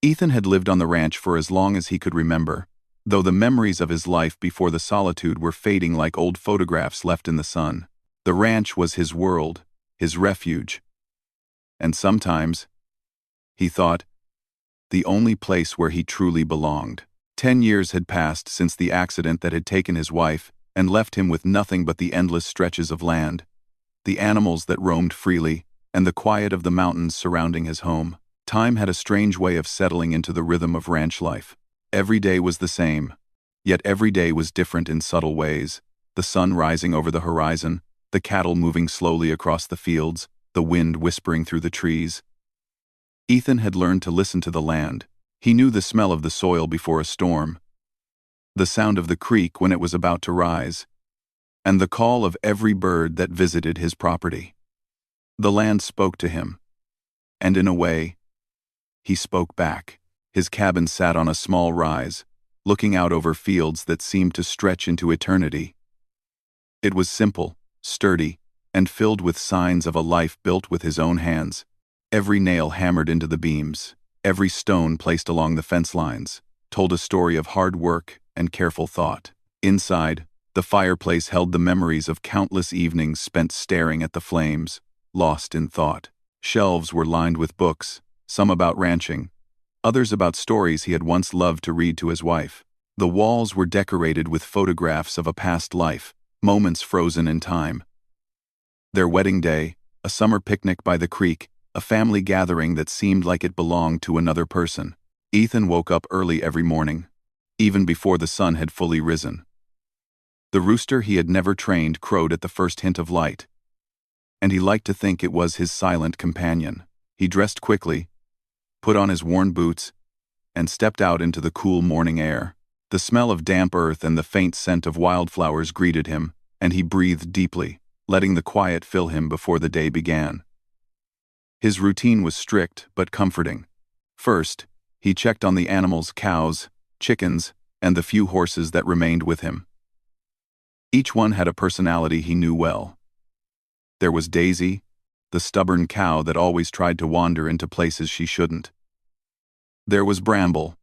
Ethan had lived on the ranch for as long as he could remember, though the memories of his life before the solitude were fading like old photographs left in the sun. The ranch was his world, his refuge. And sometimes, he thought, the only place where he truly belonged. 10 years had passed since the accident that had taken his wife and left him with nothing but the endless stretches of land, the animals that roamed freely, and the quiet of the mountains surrounding his home. Time had a strange way of settling into the rhythm of ranch life. Every day was the same, yet every day was different in subtle ways. The sun rising over the horizon, the cattle moving slowly across the fields, the wind whispering through the trees. Ethan had learned to listen to the land. He knew the smell of the soil before a storm, the sound of the creek when it was about to rise, and the call of every bird that visited his property. The land spoke to him, and in a way, he spoke back. His cabin sat on a small rise, looking out over fields that seemed to stretch into eternity. It was simple, sturdy, and filled with signs of a life built with his own hands. Every nail hammered into the beams, every stone placed along the fence lines, told a story of hard work and careful thought. Inside, the fireplace held the memories of countless evenings spent staring at the flames, lost in thought. Shelves were lined with books, some about ranching, others about stories he had once loved to read to his wife. The walls were decorated with photographs of a past life, moments frozen in time. Their wedding day, a summer picnic by the creek, a family gathering that seemed like it belonged to another person. Ethan woke up early every morning, even before the sun had fully risen. The rooster he had never trained crowed at the first hint of light, and he liked to think it was his silent companion. He dressed quickly, put on his worn boots, and stepped out into the cool morning air. The smell of damp earth and the faint scent of wildflowers greeted him, and he breathed deeply, letting the quiet fill him before the day began. His routine was strict but comforting. First, he checked on the animals, cows, chickens, and the few horses that remained with him. Each one had a personality he knew well. There was Daisy, the stubborn cow that always tried to wander into places she shouldn't. There was Bramble,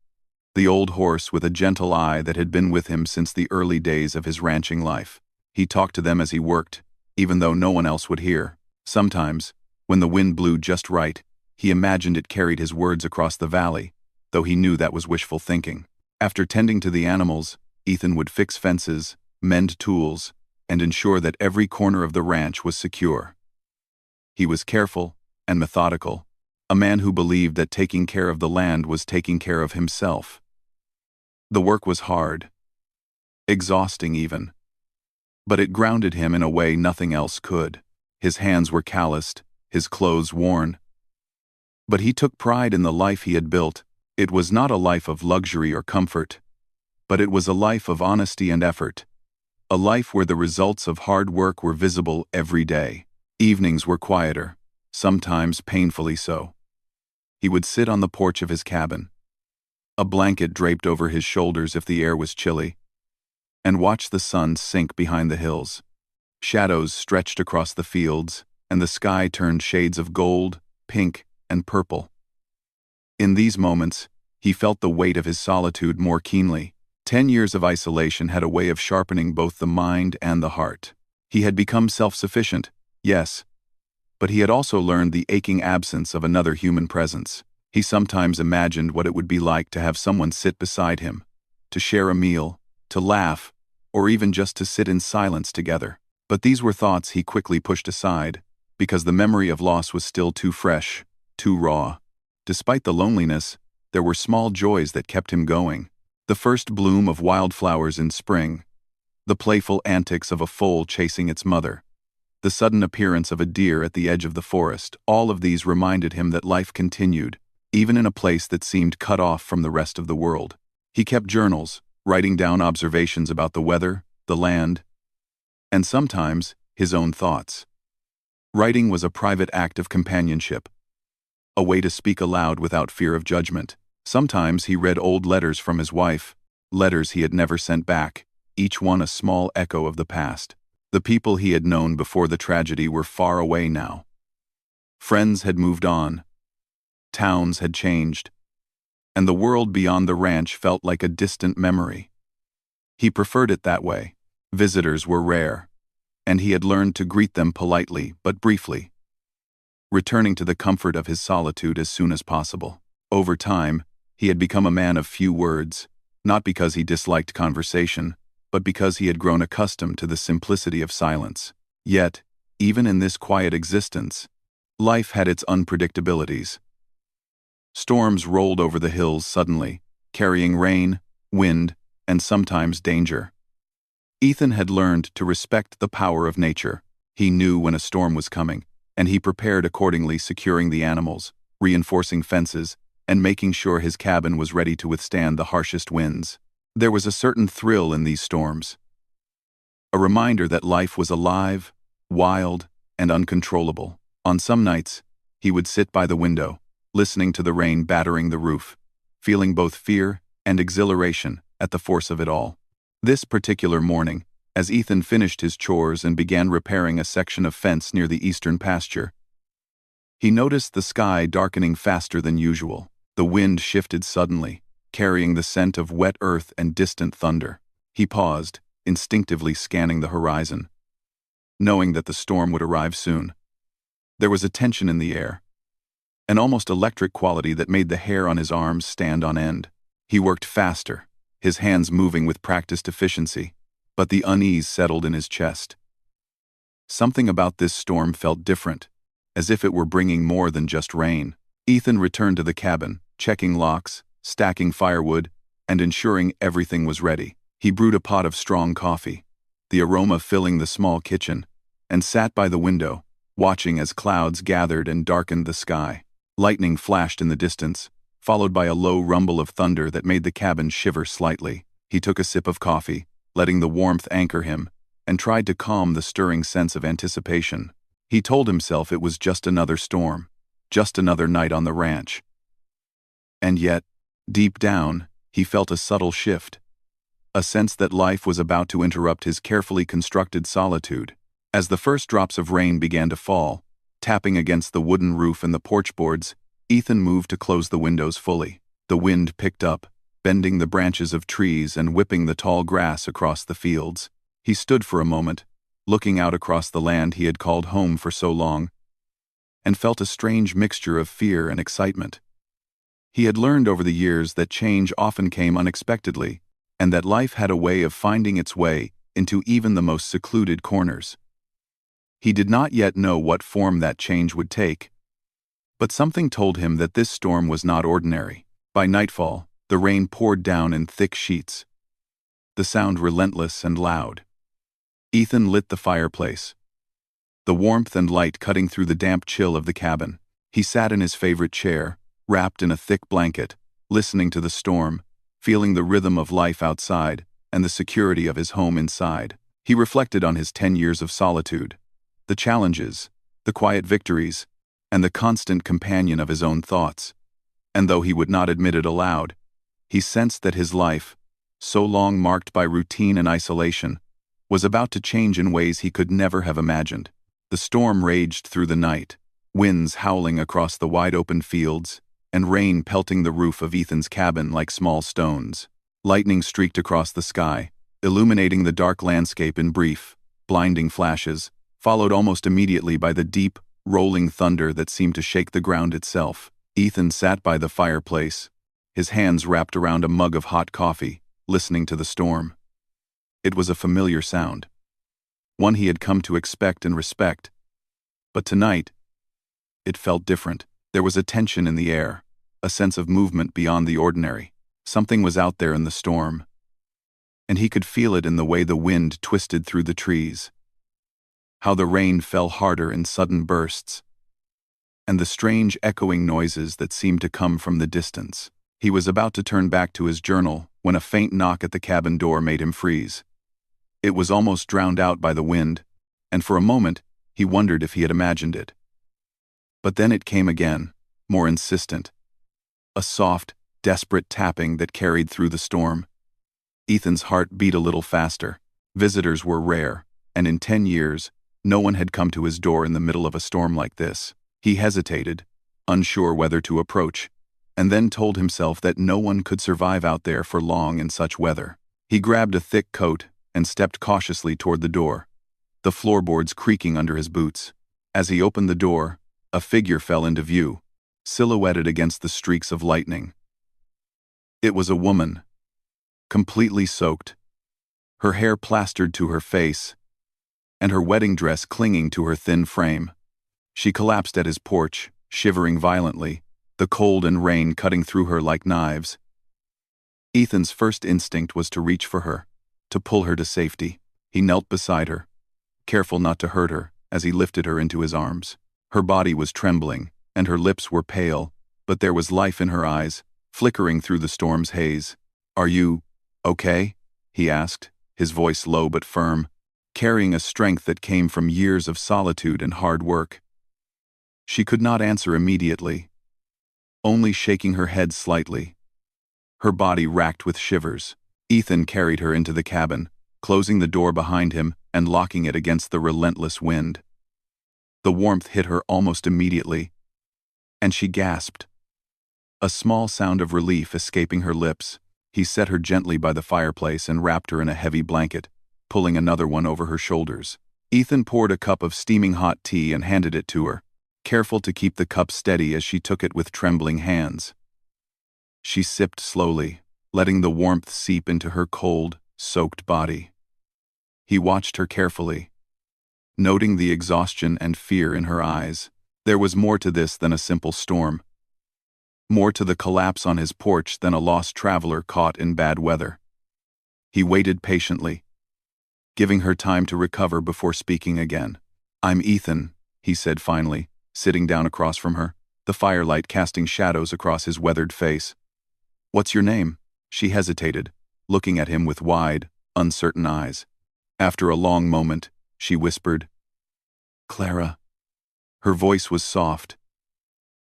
the old horse with a gentle eye that had been with him since the early days of his ranching life. He talked to them as he worked, even though no one else would hear. Sometimes, when the wind blew just right, he imagined it carried his words across the valley, though he knew that was wishful thinking. After tending to the animals, Ethan would fix fences, mend tools, and ensure that every corner of the ranch was secure. He was careful and methodical, a man who believed that taking care of the land was taking care of himself. The work was hard, exhausting even, but it grounded him in a way nothing else could. His hands were calloused, his clothes worn. But he took pride in the life he had built. It was not a life of luxury or comfort, but it was a life of honesty and effort, a life where the results of hard work were visible every day. Evenings were quieter, sometimes painfully so. He would sit on the porch of his cabin, a blanket draped over his shoulders if the air was chilly, and watch the sun sink behind the hills. Shadows stretched across the fields, and the sky turned shades of gold, pink, and purple. In these moments, he felt the weight of his solitude more keenly. 10 years of isolation had a way of sharpening both the mind and the heart. He had become self-sufficient, yes, but he had also learned the aching absence of another human presence. He sometimes imagined what it would be like to have someone sit beside him, to share a meal, to laugh, or even just to sit in silence together. But these were thoughts he quickly pushed aside, because the memory of loss was still too fresh, too raw. Despite the loneliness, there were small joys that kept him going. The first bloom of wildflowers in spring, the playful antics of a foal chasing its mother, the sudden appearance of a deer at the edge of the forest, all of these reminded him that life continued, even in a place that seemed cut off from the rest of the world. He kept journals, writing down observations about the weather, the land, and sometimes his own thoughts. Writing was a private act of companionship, a way to speak aloud without fear of judgment. Sometimes he read old letters from his wife, letters he had never sent back, each one a small echo of the past. The people he had known before the tragedy were far away now. Friends had moved on, towns had changed, and the world beyond the ranch felt like a distant memory. He preferred it that way. Visitors were rare, and he had learned to greet them politely but briefly, returning to the comfort of his solitude as soon as possible. Over time, he had become a man of few words, not because he disliked conversation, but because he had grown accustomed to the simplicity of silence. Yet, even in this quiet existence, life had its unpredictabilities. Storms rolled over the hills suddenly, carrying rain, wind, and sometimes danger. Ethan had learned to respect the power of nature. He knew when a storm was coming, and he prepared accordingly, securing the animals, reinforcing fences, and making sure his cabin was ready to withstand the harshest winds. There was a certain thrill in these storms, a reminder that life was alive, wild, and uncontrollable. On some nights, he would sit by the window, listening to the rain battering the roof, feeling both fear and exhilaration at the force of it all. This particular morning, as Ethan finished his chores and began repairing a section of fence near the eastern pasture, he noticed the sky darkening faster than usual. The wind shifted suddenly, carrying the scent of wet earth and distant thunder. He paused, instinctively scanning the horizon, knowing that the storm would arrive soon. There was a tension in the air, an almost electric quality that made the hair on his arms stand on end. He worked faster, his hands moving with practiced efficiency, but the unease settled in his chest. Something about this storm felt different, as if it were bringing more than just rain. Ethan returned to the cabin, checking locks, stacking firewood, and ensuring everything was ready. He brewed a pot of strong coffee, the aroma filling the small kitchen, and sat by the window, watching as clouds gathered and darkened the sky. Lightning flashed in the distance, followed by a low rumble of thunder that made the cabin shiver slightly. He took a sip of coffee, letting the warmth anchor him, and tried to calm the stirring sense of anticipation. He told himself it was just another storm, just another night on the ranch. And yet, deep down, he felt a subtle shift, a sense that life was about to interrupt his carefully constructed solitude. As the first drops of rain began to fall, tapping against the wooden roof and the porch boards, Ethan moved to close the windows fully. The wind picked up, bending the branches of trees and whipping the tall grass across the fields. He stood for a moment, looking out across the land he had called home for so long, and felt a strange mixture of fear and excitement. He had learned over the years that change often came unexpectedly, and that life had a way of finding its way into even the most secluded corners. He did not yet know what form that change would take, but something told him that this storm was not ordinary. By nightfall, the rain poured down in thick sheets, the sound relentless and loud. Ethan lit the fireplace, the warmth and light cutting through the damp chill of the cabin. He sat in his favorite chair, wrapped in a thick blanket, listening to the storm, feeling the rhythm of life outside and the security of his home inside. He reflected on his 10 years of solitude, the challenges, the quiet victories, and the constant companion of his own thoughts. And though he would not admit it aloud, he sensed that his life, so long marked by routine and isolation, was about to change in ways he could never have imagined. The storm raged through the night, winds howling across the wide-open fields, and rain pelting the roof of Ethan's cabin like small stones. Lightning streaked across the sky, illuminating the dark landscape in brief, blinding flashes, followed almost immediately by the deep, rolling thunder that seemed to shake the ground itself. Ethan sat by the fireplace, his hands wrapped around a mug of hot coffee, listening to the storm. It was a familiar sound, one he had come to expect and respect. But tonight, it felt different. There was a tension in the air, a sense of movement beyond the ordinary. Something was out there in the storm, and he could feel it in the way the wind twisted through the trees, how the rain fell harder in sudden bursts, and the strange echoing noises that seemed to come from the distance. He was about to turn back to his journal when a faint knock at the cabin door made him freeze. It was almost drowned out by the wind, and for a moment he wondered if he had imagined it. But then it came again, more insistent. A soft, desperate tapping that carried through the storm. Ethan's heart beat a little faster. Visitors were rare, and in 10 years, no one had come to his door in the middle of a storm like this. He hesitated, unsure whether to approach, and then told himself that no one could survive out there for long in such weather. He grabbed a thick coat and stepped cautiously toward the door, the floorboards creaking under his boots. As he opened the door, a figure fell into view, silhouetted against the streaks of lightning. It was a woman, completely soaked, her hair plastered to her face, and her wedding dress clinging to her thin frame. She collapsed at his porch, shivering violently, the cold and rain cutting through her like knives. Ethan's first instinct was to reach for her, to pull her to safety. He knelt beside her, careful not to hurt her, as he lifted her into his arms. Her body was trembling, and her lips were pale, but there was life in her eyes, flickering through the storm's haze. "Are you okay?" he asked, his voice low but firm, carrying a strength that came from years of solitude and hard work. She could not answer immediately, only shaking her head slightly, her body racked with shivers. Ethan carried her into the cabin, closing the door behind him and locking it against the relentless wind. The warmth hit her almost immediately, and she gasped, a small sound of relief escaping her lips. He set her gently by the fireplace and wrapped her in a heavy blanket, pulling another one over her shoulders. Ethan poured a cup of steaming hot tea and handed it to her, careful to keep the cup steady as she took it with trembling hands. She sipped slowly, letting the warmth seep into her cold, soaked body. He watched her carefully, noting the exhaustion and fear in her eyes. There was more to this than a simple storm, more to the collapse on his porch than a lost traveler caught in bad weather. He waited patiently, giving her time to recover before speaking again. "I'm Ethan," he said finally, sitting down across from her, the firelight casting shadows across his weathered face. "What's your name?" She hesitated, looking at him with wide, uncertain eyes. After a long moment, she whispered, "Clara." Her voice was soft,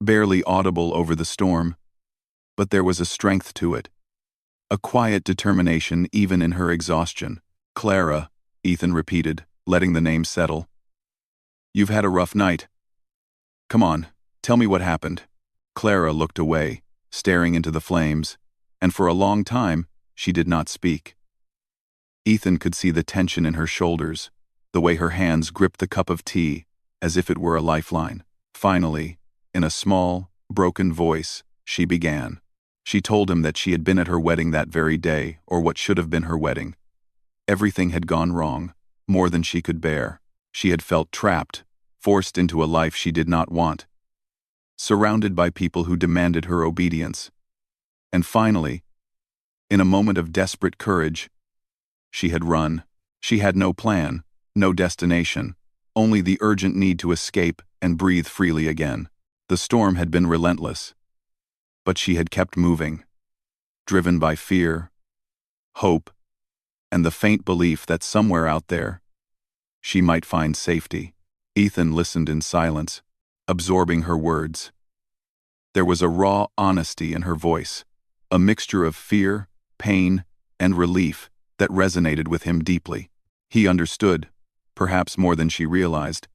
barely audible over the storm, but there was a strength to it, a quiet determination even in her exhaustion. "Clara," Ethan repeated, letting the name settle. "You've had a rough night. Come on, tell me what happened." Clara looked away, staring into the flames, and for a long time, she did not speak. Ethan could see the tension in her shoulders, the way her hands gripped the cup of tea, as if it were a lifeline. Finally, in a small, broken voice, she began. She told him that she had been at her wedding that very day, or what should have been her wedding. Everything had gone wrong, more than she could bear. She had felt trapped, forced into a life she did not want, surrounded by people who demanded her obedience. And finally, in a moment of desperate courage, she had run. She had no plan, no destination, only the urgent need to escape and breathe freely again. The storm had been relentless, but she had kept moving, driven by fear, hope, and the faint belief that somewhere out there, she might find safety. Ethan listened in silence, absorbing her words. There was a raw honesty in her voice, a mixture of fear, pain, and relief that resonated with him deeply. He understood, perhaps more than she realized,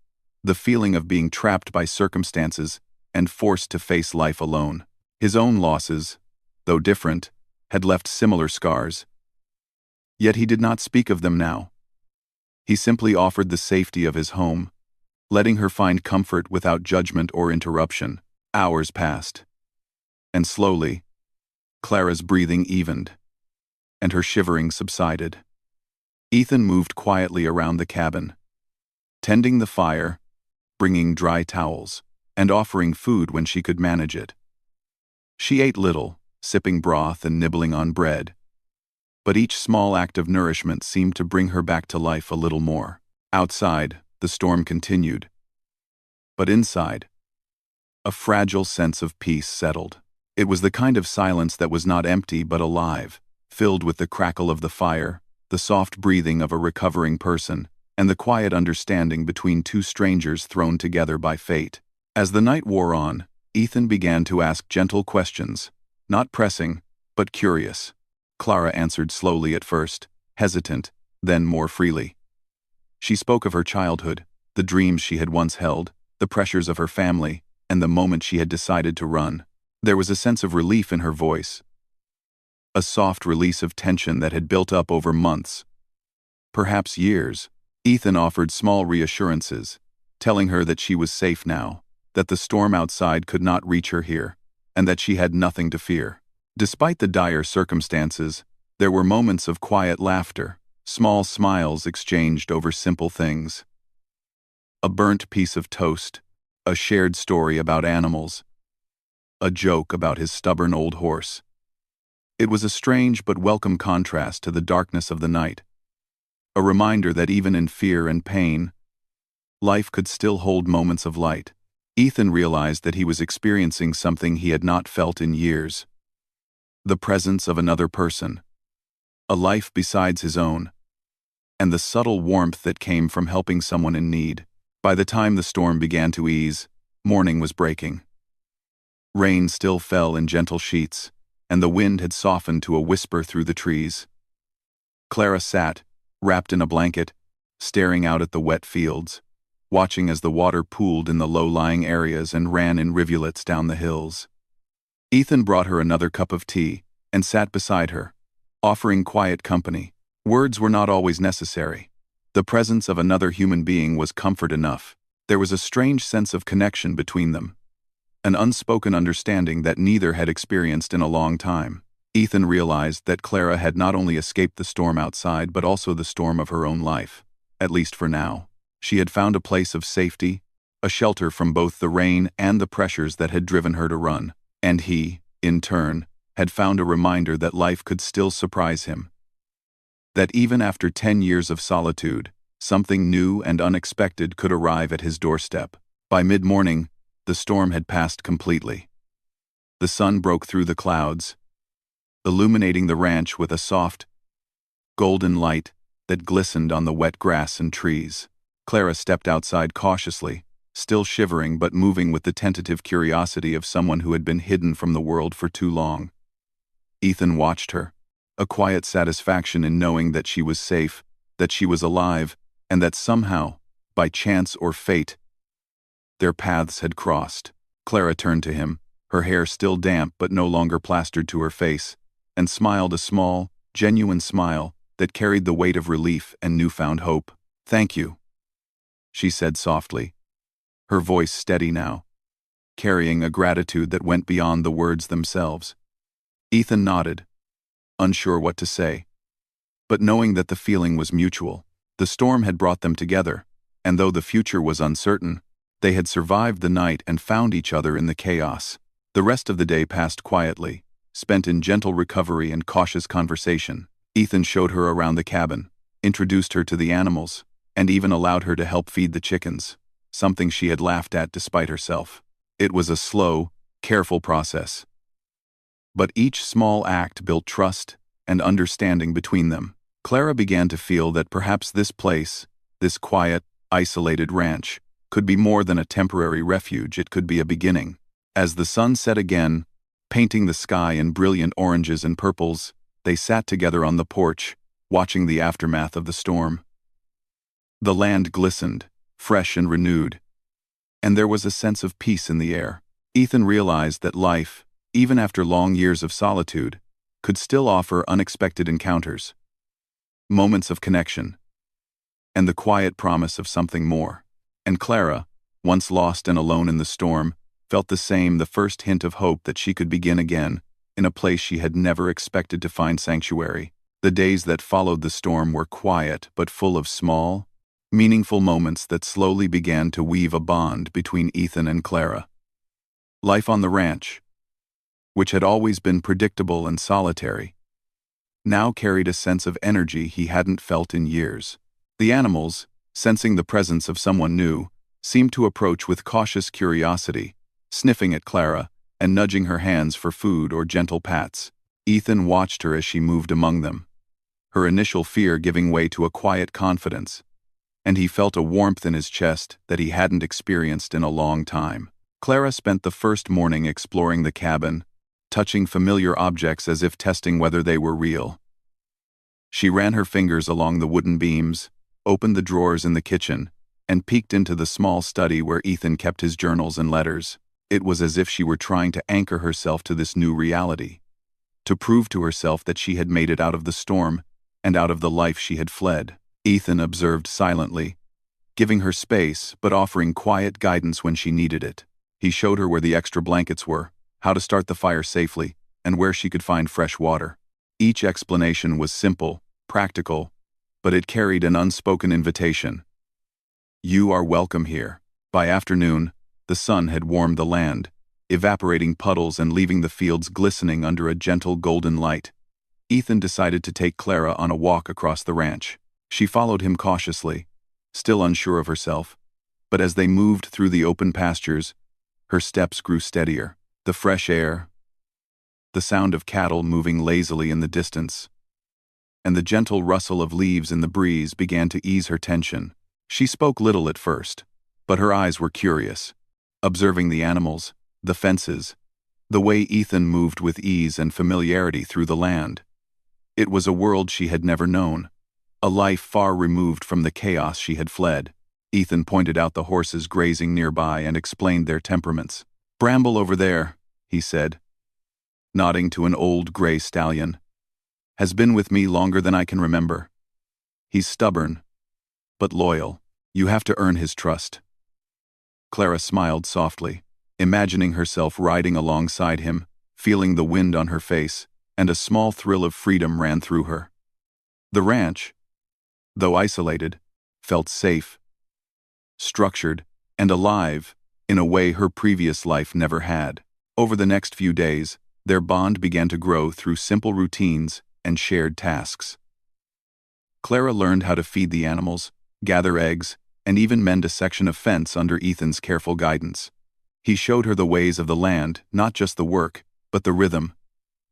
the feeling of being trapped by circumstances and forced to face life alone. His own losses, though different, had left similar scars. Yet he did not speak of them now. He simply offered the safety of his home, letting her find comfort without judgment or interruption. Hours passed, and slowly, Clara's breathing evened, and her shivering subsided. Ethan moved quietly around the cabin, tending the fire, bringing dry towels, and offering food when she could manage it. She ate little, sipping broth and nibbling on bread, but each small act of nourishment seemed to bring her back to life a little more. Outside, the storm continued, but inside, a fragile sense of peace settled. It was the kind of silence that was not empty but alive, filled with the crackle of the fire, the soft breathing of a recovering person, and the quiet understanding between two strangers thrown together by fate. As the night wore on, Ethan began to ask gentle questions, not pressing, but curious. Clara answered slowly at first, hesitant, then more freely. She spoke of her childhood, the dreams she had once held, the pressures of her family, and the moment she had decided to run. There was a sense of relief in her voice, a soft release of tension that had built up over months, perhaps years. Ethan offered small reassurances, telling her that she was safe now, that the storm outside could not reach her here, and that she had nothing to fear. Despite the dire circumstances, there were moments of quiet laughter, small smiles exchanged over simple things. A burnt piece of toast, a shared story about animals, a joke about his stubborn old horse. It was a strange but welcome contrast to the darkness of the night, a reminder that even in fear and pain, life could still hold moments of light. Ethan realized that he was experiencing something he had not felt in years. The presence of another person, a life besides his own, and the subtle warmth that came from helping someone in need. By the time the storm began to ease, morning was breaking. Rain still fell in gentle sheets, and the wind had softened to a whisper through the trees. Clara sat, wrapped in a blanket, staring out at the wet fields, watching as the water pooled in the low-lying areas and ran in rivulets down the hills. Ethan brought her another cup of tea and sat beside her, offering quiet company. Words were not always necessary. The presence of another human being was comfort enough. There was a strange sense of connection between them, an unspoken understanding that neither had experienced in a long time. Ethan realized that Clara had not only escaped the storm outside but also the storm of her own life, at least for now. She had found a place of safety, a shelter from both the rain and the pressures that had driven her to run, and he, in turn, had found a reminder that life could still surprise him. That even after 10 years of solitude, something new and unexpected could arrive at his doorstep. By mid-morning, the storm had passed completely. The sun broke through the clouds, illuminating the ranch with a soft, golden light that glistened on the wet grass and trees. Clara stepped outside cautiously, still shivering but moving with the tentative curiosity of someone who had been hidden from the world for too long. Ethan watched her, a quiet satisfaction in knowing that she was safe, that she was alive, and that somehow, by chance or fate, their paths had crossed. Clara turned to him, her hair still damp but no longer plastered to her face, and smiled a small, genuine smile that carried the weight of relief and newfound hope. "Thank you," she said softly, her voice steady now, carrying a gratitude that went beyond the words themselves. Ethan nodded, unsure what to say, but knowing that the feeling was mutual. The storm had brought them together, and though the future was uncertain, they had survived the night and found each other in the chaos. The rest of the day passed quietly, spent in gentle recovery and cautious conversation. Ethan showed her around the cabin, introduced her to the animals, and even allowed her to help feed the chickens, something she had laughed at despite herself. It was a slow, careful process, but each small act built trust and understanding between them. Clara began to feel that perhaps this place, this quiet, isolated ranch, could be more than a temporary refuge. It could be a beginning. As the sun set again, painting the sky in brilliant oranges and purples, they sat together on the porch, watching the aftermath of the storm. The land glistened, fresh and renewed, and there was a sense of peace in the air. Ethan realized that life, even after long years of solitude, could still offer unexpected encounters, moments of connection, and the quiet promise of something more. And Clara, once lost and alone in the storm, felt the same, the first hint of hope that she could begin again, in a place she had never expected to find sanctuary. The days that followed the storm were quiet but full of small, meaningful moments that slowly began to weave a bond between Ethan and Clara. Life on the ranch, which had always been predictable and solitary, now carried a sense of energy he hadn't felt in years. The animals, sensing the presence of someone new, seemed to approach with cautious curiosity, sniffing at Clara and nudging her hands for food or gentle pats. Ethan watched her as she moved among them, her initial fear giving way to a quiet confidence, and he felt a warmth in his chest that he hadn't experienced in a long time. Clara spent the first morning exploring the cabin, touching familiar objects as if testing whether they were real. She ran her fingers along the wooden beams, opened the drawers in the kitchen, and peeked into the small study where Ethan kept his journals and letters. It was as if she were trying to anchor herself to this new reality, to prove to herself that she had made it out of the storm and out of the life she had fled. Ethan observed silently, giving her space but offering quiet guidance when she needed it. He showed her where the extra blankets were, how to start the fire safely, and where she could find fresh water. Each explanation was simple, practical, but it carried an unspoken invitation. You are welcome here. By afternoon, the sun had warmed the land, evaporating puddles and leaving the fields glistening under a gentle golden light. Ethan decided to take Clara on a walk across the ranch. She followed him cautiously, still unsure of herself, but as they moved through the open pastures, her steps grew steadier. The fresh air, the sound of cattle moving lazily in the distance, and the gentle rustle of leaves in the breeze began to ease her tension. She spoke little at first, but her eyes were curious, observing the animals, the fences, the way Ethan moved with ease and familiarity through the land. It was a world she had never known, a life far removed from the chaos she had fled. Ethan pointed out the horses grazing nearby and explained their temperaments. Bramble over there, he said, nodding to an old gray stallion, has been with me longer than I can remember. He's stubborn, but loyal. You have to earn his trust. Clara smiled softly, imagining herself riding alongside him, feeling the wind on her face, and a small thrill of freedom ran through her. The ranch, though isolated, felt safe, structured, and alive in a way her previous life never had. Over the next few days, their bond began to grow through simple routines and shared tasks. Clara learned how to feed the animals, gather eggs, and even mend a section of fence under Ethan's careful guidance. He showed her the ways of the land, not just the work, but the rhythm,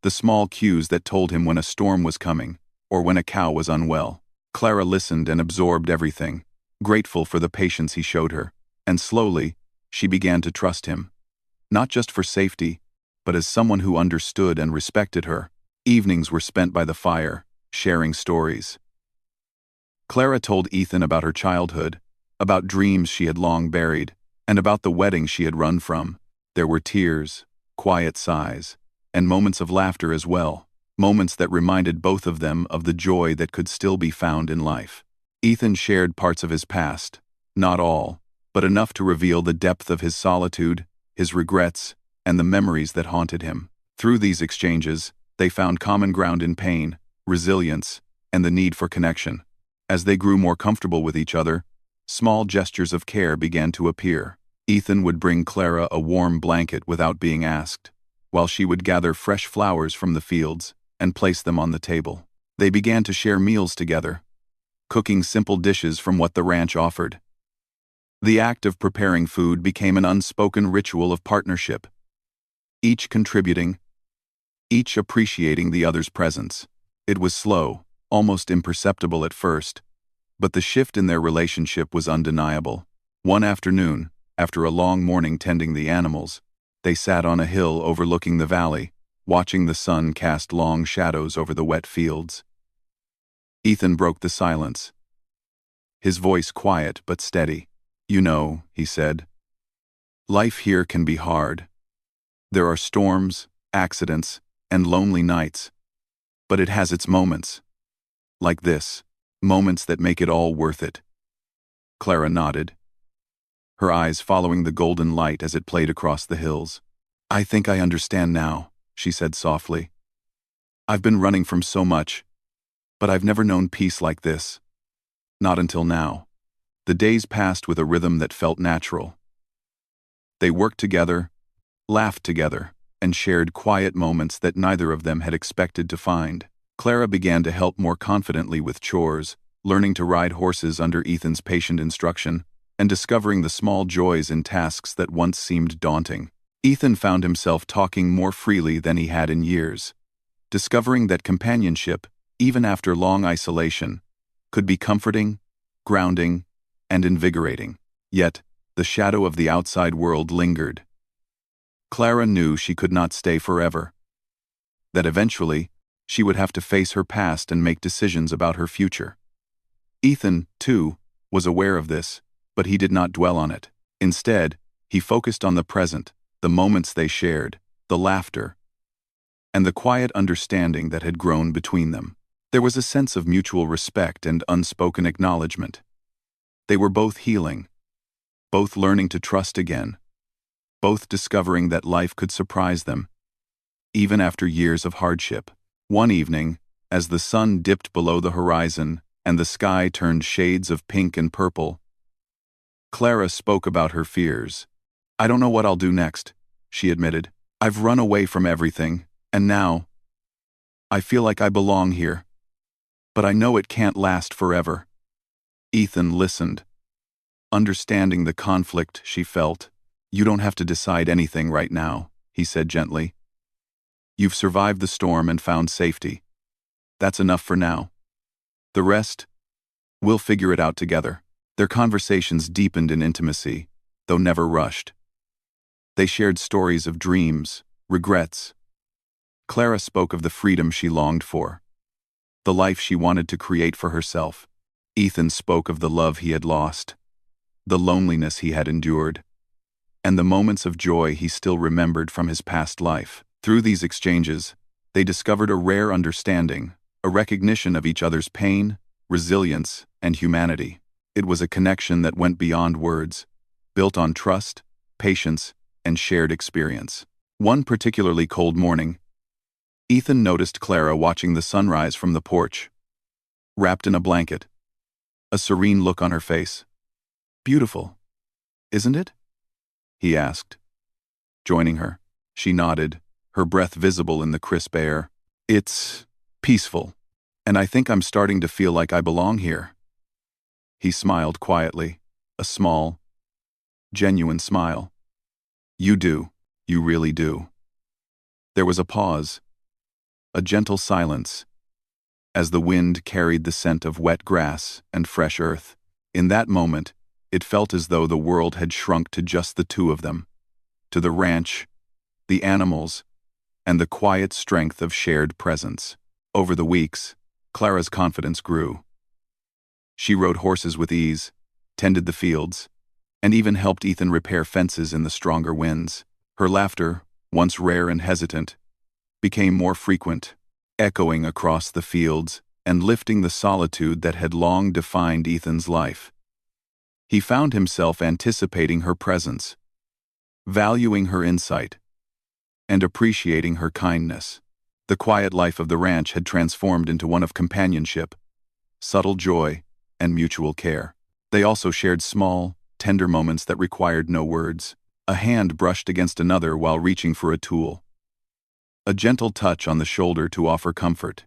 the small cues that told him when a storm was coming, or when a cow was unwell. Clara listened and absorbed everything, grateful for the patience he showed her, and slowly, she began to trust him, not just for safety, but as someone who understood and respected her. Evenings were spent by the fire, sharing stories. Clara told Ethan about her childhood, about dreams she had long buried, and about the wedding she had run from. There were tears, quiet sighs, and moments of laughter as well, moments that reminded both of them of the joy that could still be found in life. Ethan shared parts of his past, not all, but enough to reveal the depth of his solitude, his regrets, and the memories that haunted him. Through these exchanges, they found common ground in pain, resilience, and the need for connection. As they grew more comfortable with each other, small gestures of care began to appear. Ethan would bring Clara a warm blanket without being asked, while she would gather fresh flowers from the fields and place them on the table. They began to share meals together, cooking simple dishes from what the ranch offered. The act of preparing food became an unspoken ritual of partnership, each contributing, each appreciating the other's presence. It was slow, almost imperceptible at first, but the shift in their relationship was undeniable. One afternoon, after a long morning tending the animals, they sat on a hill overlooking the valley, watching the sun cast long shadows over the wet fields. Ethan broke the silence, his voice quiet but steady. You know, he said, life here can be hard. There are storms, accidents, and lonely nights, but it has its moments. Like this, moments that make it all worth it. Clara nodded, her eyes following the golden light as it played across the hills. I think I understand now, she said softly. I've been running from so much, but I've never known peace like this. Not until now. The days passed with a rhythm that felt natural. They worked together, laughed together, and shared quiet moments that neither of them had expected to find. Clara began to help more confidently with chores, learning to ride horses under Ethan's patient instruction, and discovering the small joys in tasks that once seemed daunting. Ethan found himself talking more freely than he had in years, discovering that companionship, even after long isolation, could be comforting, grounding, and invigorating. Yet, the shadow of the outside world lingered. Clara knew she could not stay forever, that eventually, she would have to face her past and make decisions about her future. Ethan, too, was aware of this, but he did not dwell on it. Instead, he focused on the present, the moments they shared, the laughter, and the quiet understanding that had grown between them. There was a sense of mutual respect and unspoken acknowledgement. They were both healing, both learning to trust again, both discovering that life could surprise them, even after years of hardship. One evening, as the sun dipped below the horizon and the sky turned shades of pink and purple, Clara spoke about her fears. "I don't know what I'll do next," she admitted. "I've run away from everything, and now I feel like I belong here. But I know it can't last forever." Ethan listened, understanding the conflict she felt. "You don't have to decide anything right now," he said gently. "You've survived the storm and found safety. That's enough for now. The rest, we'll figure it out together." Their conversations deepened in intimacy, though never rushed. They shared stories of dreams, regrets. Clara spoke of the freedom she longed for, the life she wanted to create for herself. Ethan spoke of the love he had lost, the loneliness he had endured, and the moments of joy he still remembered from his past life. Through these exchanges, they discovered a rare understanding, a recognition of each other's pain, resilience, and humanity. It was a connection that went beyond words, built on trust, patience, and shared experience. One particularly cold morning, Ethan noticed Clara watching the sunrise from the porch, wrapped in a blanket, a serene look on her face. "Beautiful, isn't it?" he asked, joining her. She nodded, her breath visible in the crisp air. "It's peaceful, and I think I'm starting to feel like I belong here." He smiled quietly, a small, genuine smile. "You do, you really do." There was a pause, a gentle silence, as the wind carried the scent of wet grass and fresh earth. In that moment, it felt as though the world had shrunk to just the two of them, to the ranch, the animals, and the quiet strength of shared presence. Over the weeks, Clara's confidence grew. She rode horses with ease, tended the fields, and even helped Ethan repair fences in the stronger winds. Her laughter, once rare and hesitant, became more frequent, echoing across the fields and lifting the solitude that had long defined Ethan's life. He found himself anticipating her presence, valuing her insight, and appreciating her kindness. The quiet life of the ranch had transformed into one of companionship, subtle joy, and mutual care. They also shared small, tender moments that required no words. A hand brushed against another while reaching for a tool, a gentle touch on the shoulder to offer comfort,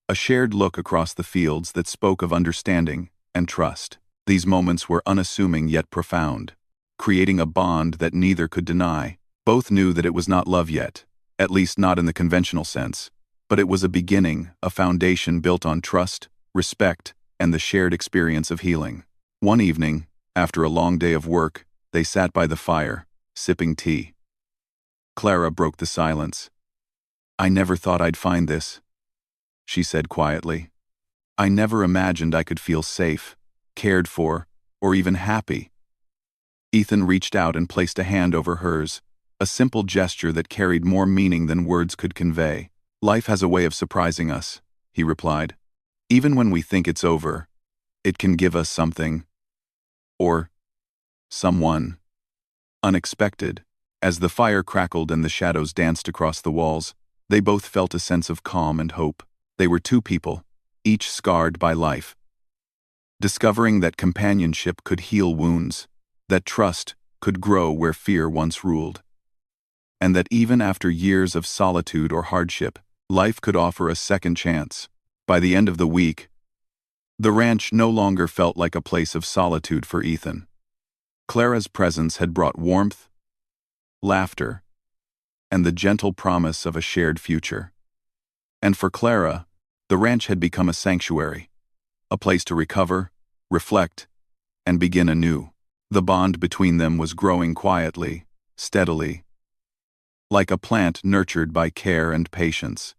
a shared look across the fields that spoke of understanding and trust. These moments were unassuming yet profound, creating a bond that neither could deny. Both knew that it was not love yet, at least not in the conventional sense, but it was a beginning, a foundation built on trust, respect, and the shared experience of healing. One evening, after a long day of work, they sat by the fire, sipping tea. Clara broke the silence. "I never thought I'd find this," she said quietly. "I never imagined I could feel safe, cared for, or even happy." Ethan reached out and placed a hand over hers, a simple gesture that carried more meaning than words could convey. "Life has a way of surprising us," he replied. "Even when we think it's over, it can give us something, or someone, unexpected." As the fire crackled and the shadows danced across the walls, they both felt a sense of calm and hope. They were two people, each scarred by life, discovering that companionship could heal wounds, that trust could grow where fear once ruled, and that even after years of solitude or hardship, life could offer a second chance. By the end of the week, the ranch no longer felt like a place of solitude for Ethan. Clara's presence had brought warmth, laughter, and the gentle promise of a shared future. And for Clara, the ranch had become a sanctuary, a place to recover, reflect, and begin anew. The bond between them was growing quietly, steadily, like a plant nurtured by care and patience,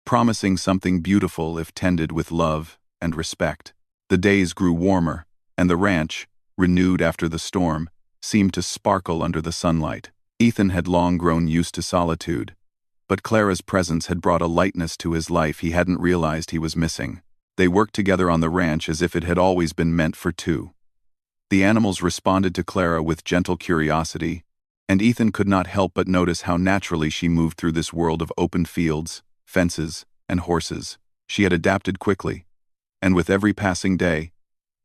promising something beautiful if tended with love and respect. The days grew warmer, and the ranch, renewed after the storm, seemed to sparkle under the sunlight. Ethan had long grown used to solitude, but Clara's presence had brought a lightness to his life he hadn't realized he was missing. They worked together on the ranch as if it had always been meant for two. The animals responded to Clara with gentle curiosity, and Ethan could not help but notice how naturally she moved through this world of open fields, fences, and horses. She had adapted quickly, and with every passing day,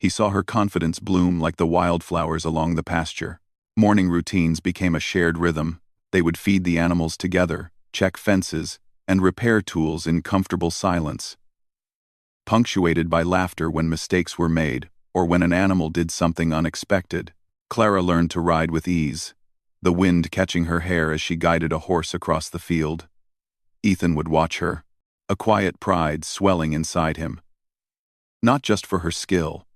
he saw her confidence bloom like the wildflowers along the pasture. Morning routines became a shared rhythm. They would feed the animals together, check fences, and repair tools in comfortable silence, punctuated by laughter when mistakes were made or when an animal did something unexpected. Clara learned to ride with ease, the wind catching her hair as she guided a horse across the field. Ethan would watch her, a quiet pride swelling inside him, not just for her skill,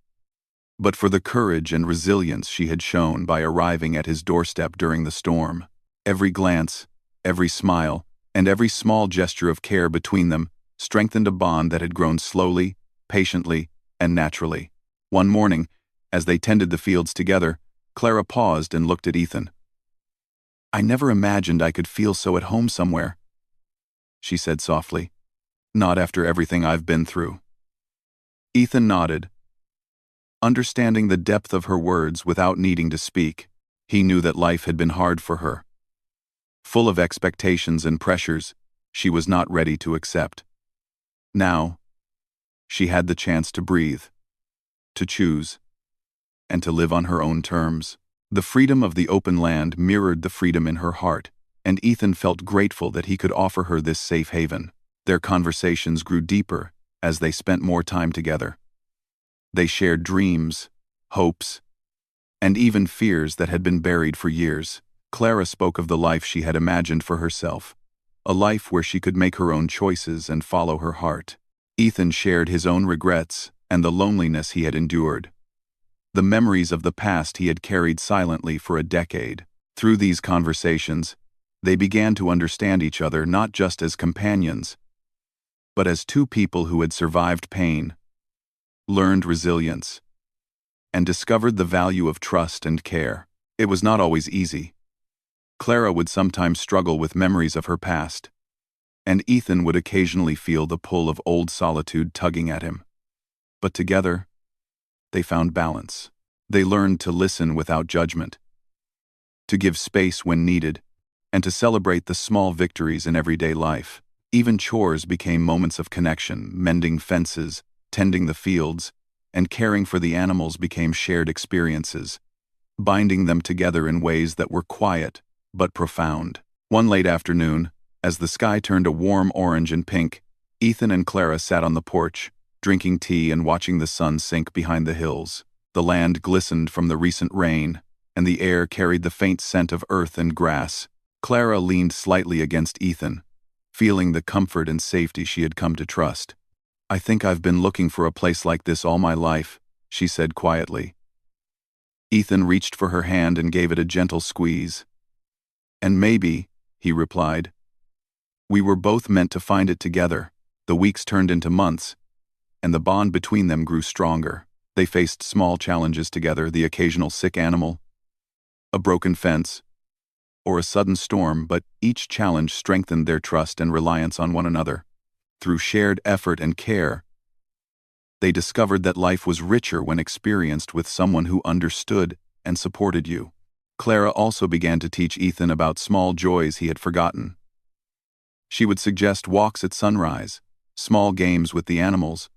but for the courage and resilience she had shown by arriving at his doorstep during the storm. Every glance, every smile, and every small gesture of care between them strengthened a bond that had grown slowly, patiently, and naturally. One morning, as they tended the fields together, Clara paused and looked at Ethan. "I never imagined I could feel so at home somewhere," she said softly. "Not after everything I've been through." Ethan nodded, understanding the depth of her words without needing to speak. He knew that life had been hard for her, full of expectations and pressures she was not ready to accept. Now, she had the chance to breathe, to choose, and to live on her own terms. The freedom of the open land mirrored the freedom in her heart, and Ethan felt grateful that he could offer her this safe haven. Their conversations grew deeper as they spent more time together. They shared dreams, hopes, and even fears that had been buried for years. Clara spoke of the life she had imagined for herself, a life where she could make her own choices and follow her heart. Ethan shared his own regrets and the loneliness he had endured, the memories of the past he had carried silently for a decade. Through these conversations, they began to understand each other not just as companions, but as two people who had survived pain, learned resilience, and discovered the value of trust and care. It was not always easy. Clara would sometimes struggle with memories of her past, and Ethan would occasionally feel the pull of old solitude tugging at him. But together, they found balance. They learned to listen without judgment, to give space when needed, and to celebrate the small victories in everyday life. Even chores became moments of connection. Mending fences, tending the fields, and caring for the animals became shared experiences, binding them together in ways that were quiet but profound. One late afternoon, as the sky turned a warm orange and pink, Ethan and Clara sat on the porch, drinking tea and watching the sun sink behind the hills. The land glistened from the recent rain, and the air carried the faint scent of earth and grass. Clara leaned slightly against Ethan, feeling the comfort and safety she had come to trust. "I think I've been looking for a place like this all my life," she said quietly. Ethan reached for her hand and gave it a gentle squeeze. "And maybe," he replied, "we were both meant to find it together." The weeks turned into months, and the bond between them grew stronger. They faced small challenges together, the occasional sick animal, a broken fence, or a sudden storm, but each challenge strengthened their trust and reliance on one another. Through shared effort and care, they discovered that life was richer when experienced with someone who understood and supported you. Clara also began to teach Ethan about small joys he had forgotten. She would suggest walks at sunrise, small games with the animals,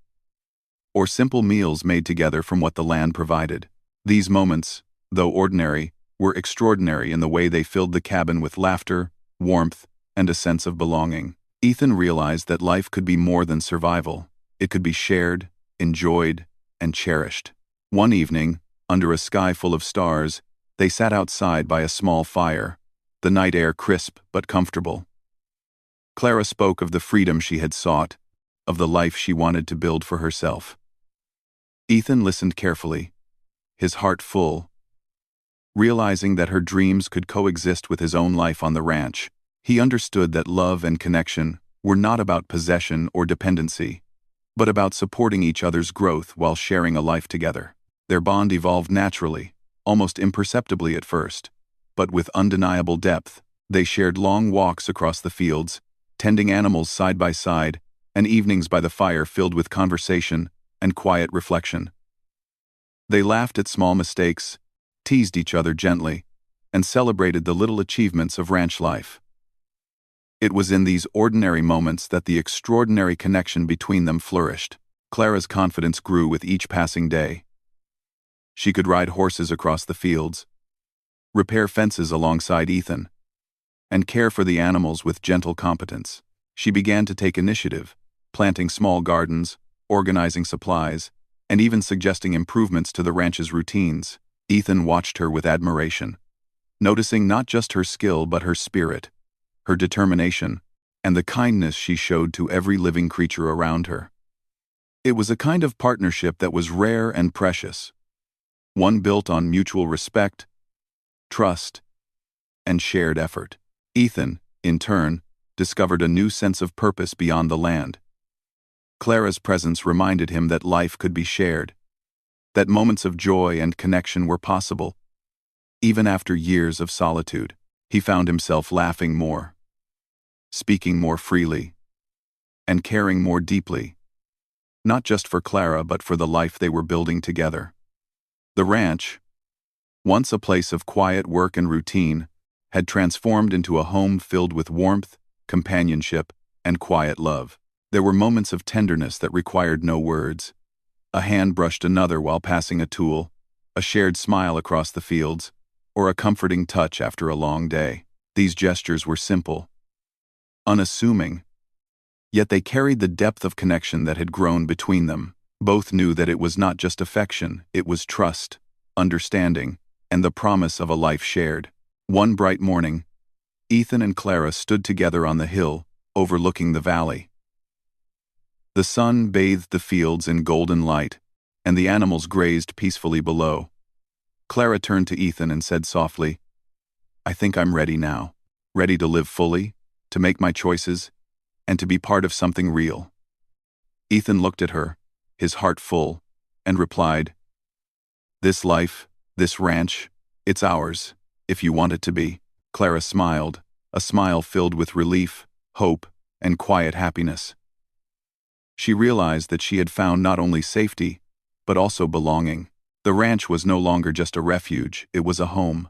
or simple meals made together from what the land provided. These moments, though ordinary, were extraordinary in the way they filled the cabin with laughter, warmth, and a sense of belonging. Ethan realized that life could be more than survival. It could be shared, enjoyed, and cherished. One evening, under a sky full of stars, they sat outside by a small fire, the night air crisp but comfortable. Clara spoke of the freedom she had sought, of the life she wanted to build for herself. Ethan listened carefully, his heart full, realizing that her dreams could coexist with his own life on the ranch. He understood that love and connection were not about possession or dependency, but about supporting each other's growth while sharing a life together. Their bond evolved naturally, almost imperceptibly at first, but with undeniable depth. They shared long walks across the fields, tending animals side by side, and evenings by the fire filled with conversation and quiet reflection. They laughed at small mistakes, teased each other gently, and celebrated the little achievements of ranch life. It was in these ordinary moments that the extraordinary connection between them flourished. Clara's confidence grew with each passing day. She could ride horses across the fields, repair fences alongside Ethan, and care for the animals with gentle competence. She began to take initiative, planting small gardens, organizing supplies, and even suggesting improvements to the ranch's routines. Ethan watched her with admiration, noticing not just her skill but her spirit, her determination, and the kindness she showed to every living creature around her. It was a kind of partnership that was rare and precious, one built on mutual respect, trust, and shared effort. Ethan, in turn, discovered a new sense of purpose beyond the land. Clara's presence reminded him that life could be shared, that moments of joy and connection were possible. Even after years of solitude, he found himself laughing more, speaking more freely, and caring more deeply, not just for Clara but for the life they were building together. The ranch, once a place of quiet work and routine, had transformed into a home filled with warmth, companionship, and quiet love. There were moments of tenderness that required no words. A hand brushed another while passing a tool, a shared smile across the fields, or a comforting touch after a long day. These gestures were simple, unassuming, yet they carried the depth of connection that had grown between them. Both knew that it was not just affection, it was trust, understanding, and the promise of a life shared. One bright morning, Ethan and Clara stood together on the hill, overlooking the valley. The sun bathed the fields in golden light, and the animals grazed peacefully below. Clara turned to Ethan and said softly, "I think I'm ready now, ready to live fully, to make my choices, and to be part of something real." Ethan looked at her, his heart full, and replied, "This life, this ranch, it's ours, if you want it to be." Clara smiled, a smile filled with relief, hope, and quiet happiness. She realized that she had found not only safety, but also belonging. The ranch was no longer just a refuge, it was a home,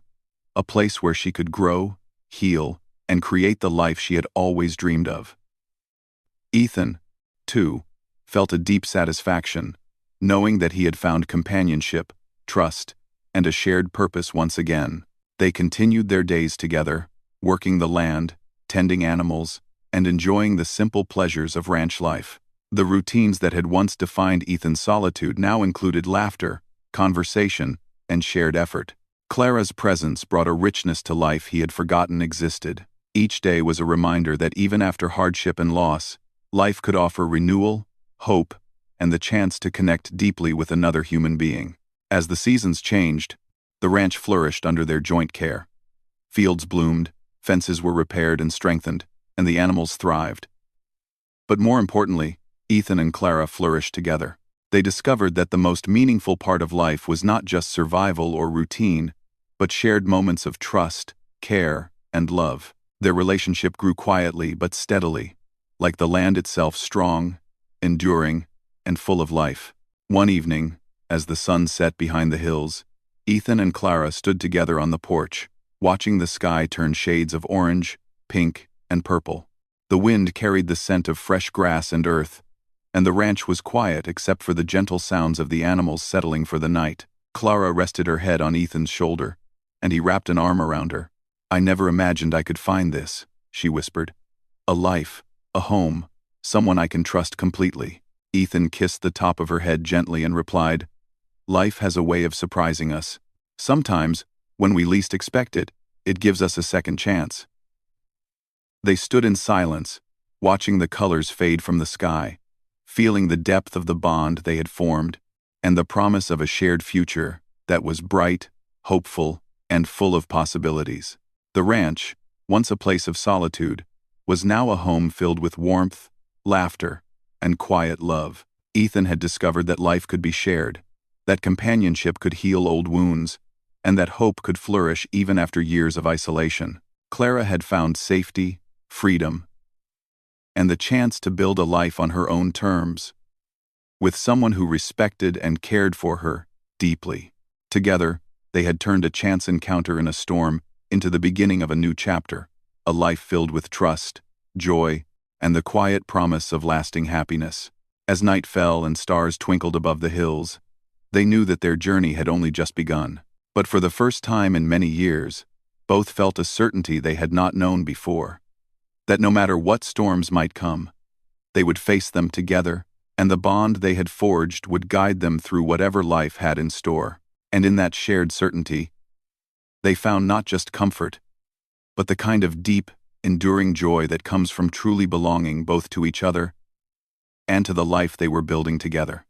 a place where she could grow, heal, and create the life she had always dreamed of. Ethan, too, felt a deep satisfaction, knowing that he had found companionship, trust, and a shared purpose once again. They continued their days together, working the land, tending animals, and enjoying the simple pleasures of ranch life. The routines that had once defined Ethan's solitude now included laughter, conversation, and shared effort. Clara's presence brought a richness to life he had forgotten existed. Each day was a reminder that even after hardship and loss, life could offer renewal, hope, and the chance to connect deeply with another human being. As the seasons changed, the ranch flourished under their joint care. Fields bloomed, fences were repaired and strengthened, and the animals thrived. But more importantly, Ethan and Clara flourished together. They discovered that the most meaningful part of life was not just survival or routine, but shared moments of trust, care, and love. Their relationship grew quietly but steadily, like the land itself, strong, enduring, and full of life. One evening, as the sun set behind the hills, Ethan and Clara stood together on the porch, watching the sky turn shades of orange, pink, and purple. The wind carried the scent of fresh grass and earth, and the ranch was quiet except for the gentle sounds of the animals settling for the night. Clara rested her head on Ethan's shoulder, and he wrapped an arm around her. "I never imagined I could find this," she whispered. "A life, a home, someone I can trust completely." Ethan kissed the top of her head gently and replied, "Life has a way of surprising us. Sometimes, when we least expect it, it gives us a second chance." They stood in silence, watching the colors fade from the sky, feeling the depth of the bond they had formed, and the promise of a shared future that was bright, hopeful, and full of possibilities. The ranch, once a place of solitude, was now a home filled with warmth, laughter, and quiet love. Ethan had discovered that life could be shared, that companionship could heal old wounds, and that hope could flourish even after years of isolation. Clara had found safety, freedom, and the chance to build a life on her own terms, with someone who respected and cared for her deeply. Together, they had turned a chance encounter in a storm into the beginning of a new chapter, a life filled with trust, joy, and the quiet promise of lasting happiness. As night fell and stars twinkled above the hills, they knew that their journey had only just begun. But for the first time in many years, both felt a certainty they had not known before, that no matter what storms might come, they would face them together, and the bond they had forged would guide them through whatever life had in store. And in that shared certainty, they found not just comfort, but the kind of deep, enduring joy that comes from truly belonging both to each other and to the life they were building together.